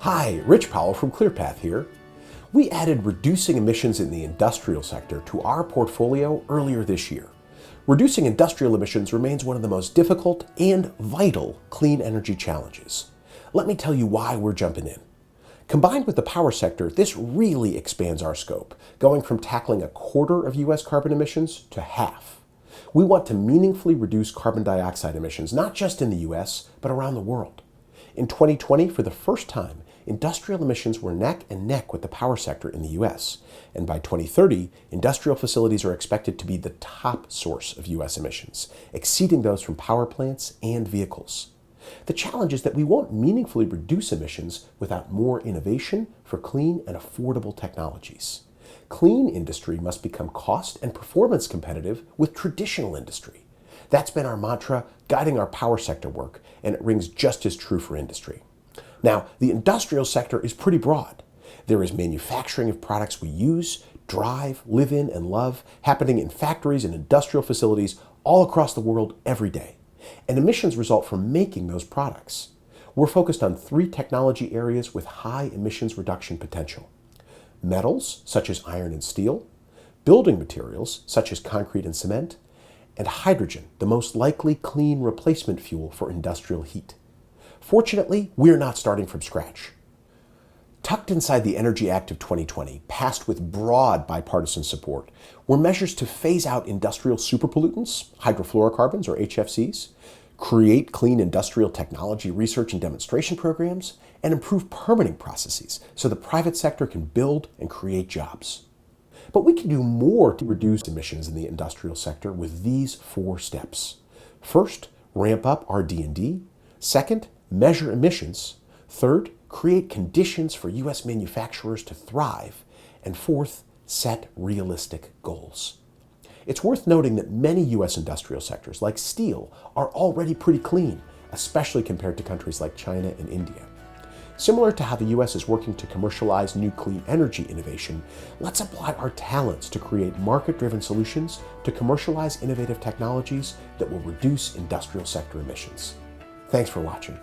Hi, Rich Powell from ClearPath here. We added reducing emissions in the industrial sector to our portfolio earlier this year. Reducing industrial emissions remains one of the most difficult and vital clean energy challenges. Let me tell you why we're jumping in. Combined with the power sector, this really expands our scope, going from tackling a quarter of U.S. carbon emissions to half. We want to meaningfully reduce carbon dioxide emissions, not just in the U.S., but around the world. In 2020, for the first time, industrial emissions were neck and neck with the power sector in the U.S. And by 2030, industrial facilities are expected to be the top source of U.S. emissions, exceeding those from power plants and vehicles. The challenge is that we won't meaningfully reduce emissions without more innovation for clean and affordable technologies. Clean industry must become cost and performance competitive with traditional industry. That's been our mantra guiding our power sector work, and it rings just as true for industry. Now, the industrial sector is pretty broad. There is manufacturing of products we use, drive, live in, and love, happening in factories and industrial facilities all across the world every day. And emissions result from making those products. We're focused on 3 technology areas with high emissions reduction potential: metals, such as iron and steel; building materials, such as concrete and cement; and hydrogen, the most likely clean replacement fuel for industrial heat. Fortunately, we're not starting from scratch. Tucked inside the Energy Act of 2020, passed with broad bipartisan support, were measures to phase out industrial superpollutants, hydrofluorocarbons or HFCs, create clean industrial technology research and demonstration programs, and improve permitting processes so the private sector can build and create jobs. But we can do more to reduce emissions in the industrial sector with these 4 steps. First, ramp up RD&D. Second, measure emissions. Third, create conditions for U.S. manufacturers to thrive. And fourth, set realistic goals. It's worth noting that many U.S. industrial sectors, like steel, are already pretty clean, especially compared to countries like China and India. Similar to how the U.S. is working to commercialize new clean energy innovation, let's apply our talents to create market-driven solutions to commercialize innovative technologies that will reduce industrial sector emissions. Thanks for watching.